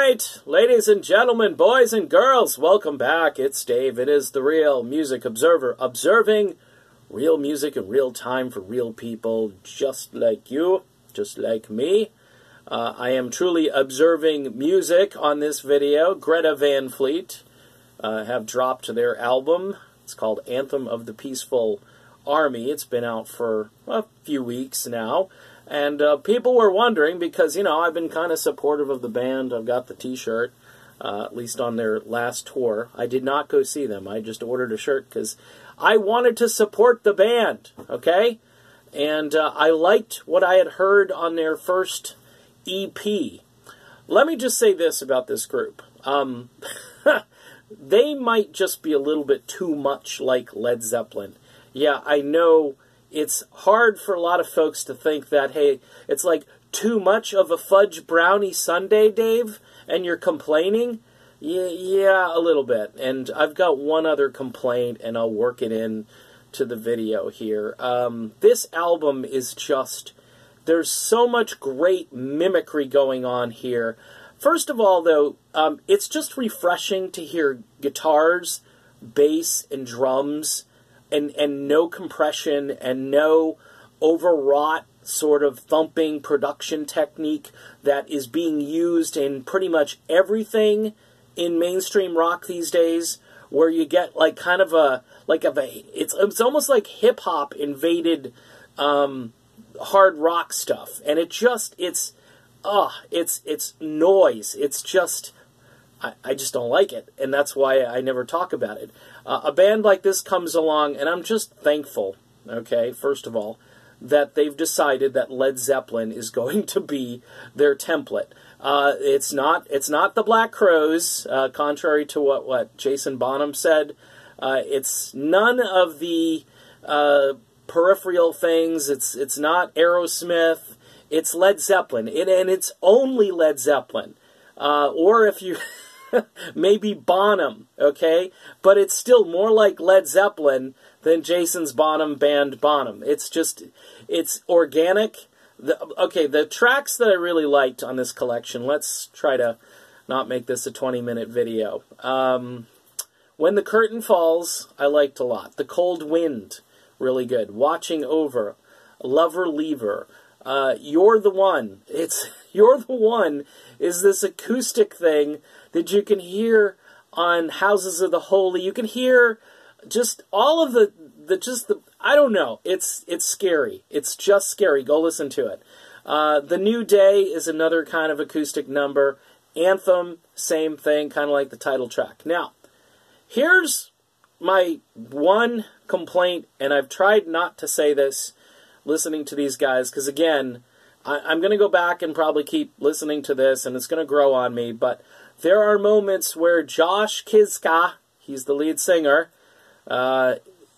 right, ladies and gentlemen, boys and girls, welcome back. It's Dave. It is the Real Music Observer, observing real music in real time for real people, just like you, just like me. I am truly observing music on this video. Greta Van Fleet have dropped their album. It's called Anthem of the Peaceful Army. It's been out for a few weeks now. And people were wondering because, you know, I've been kind of supportive of the band. I've got the t-shirt, at least on their last tour. I did not go see them. I just ordered a shirt because I wanted to support the band, okay? And I liked what I had heard on their first EP. Let me just say this about this group. They might just be a little bit too much like Led Zeppelin. Yeah, I know it's hard for a lot of folks to think that, hey, it's like too much of a fudge brownie sundae, Dave, and you're complaining? Yeah, a little bit. And I've got one other complaint, and I'll work it in to the video here. This album is just, there's so much great mimicry going on here. First of all, though, it's just refreshing to hear guitars, bass, and drums, and no compression and no overwrought sort of thumping production technique that is being used in pretty much everything in mainstream rock these days, where you get like kind of it's almost like hip hop invaded hard rock stuff, and it's noise. It's just I just don't like it, and that's why I never talk about it. A band like this comes along, and I'm just thankful, okay, first of all, that they've decided that Led Zeppelin is going to be their template. It's not the Black Crowes, contrary to what Jason Bonham said. It's none of the peripheral things. It's not Aerosmith. It's Led Zeppelin, and it's only Led Zeppelin. Or if you... maybe Bonham, okay? But it's still more like Led Zeppelin than Jason's Bonham band Bonham. It's just, it's organic. The tracks that I really liked on this collection, let's try to not make this a 20-minute video. When the Curtain Falls, I liked a lot. The Cold Wind, really good. Watching Over, Lover Leaver, You're the One. You're the One is this acoustic thing that you can hear on Houses of the Holy. You can hear just all of the I don't know. It's scary. It's just scary. Go listen to it. The New Day is another kind of acoustic number. Anthem, same thing, kind of like the title track. Now, here's my one complaint, and I've tried not to say this listening to these guys, because again, I'm going to go back and probably keep listening to this, and it's going to grow on me, but there are moments where Josh Kiszka, he's the lead singer,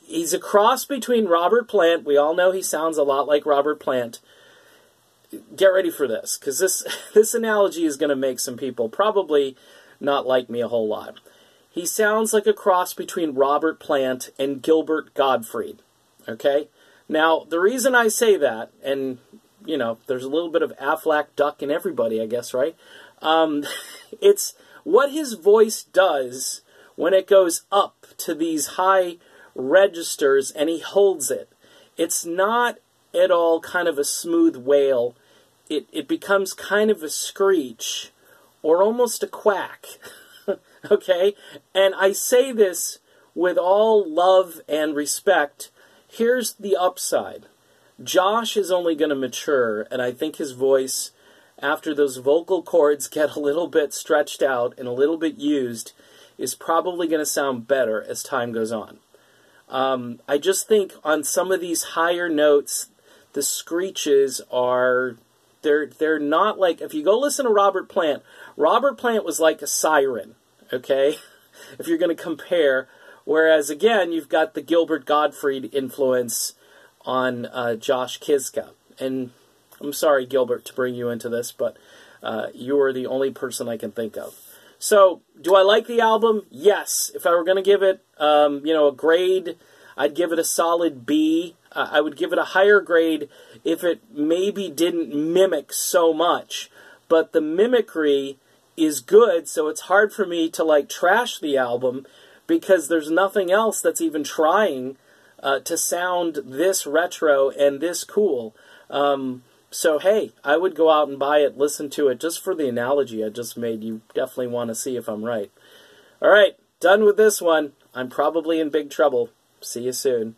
he's a cross between Robert Plant. We all know he sounds a lot like Robert Plant. Get ready for this, because this analogy is going to make some people probably not like me a whole lot. He sounds like a cross between Robert Plant and Gilbert Gottfried, okay? Now, the reason I say that, and, you know, there's a little bit of Aflac Duck in everybody, I guess, right? It's what his voice does when it goes up to these high registers and he holds it. It's not at all kind of a smooth wail. It becomes kind of a screech or almost a quack, okay? And I say this with all love and respect. Here's the upside. Josh is only going to mature, and I think his voice, after those vocal cords get a little bit stretched out and a little bit used, is probably going to sound better as time goes on. I just think on some of these higher notes, the screeches are, they're not like, if you go listen to Robert Plant was like a siren, okay? If you're going to compare. Whereas, again, you've got the Gilbert Gottfried influence on Josh Kiszka. And I'm sorry, Gilbert, to bring you into this, but you are the only person I can think of. So, do I like the album? Yes. If I were going to give it, you know, a grade, I'd give it a solid B. I would give it a higher grade if it maybe didn't mimic so much. But the mimicry is good, so it's hard for me to like trash the album because there's nothing else that's even trying to sound this retro and this cool. So hey, I would go out and buy it, listen to it, just for the analogy I just made. You definitely want to see if I'm right. All right, done with this one. I'm probably in big trouble. See you soon.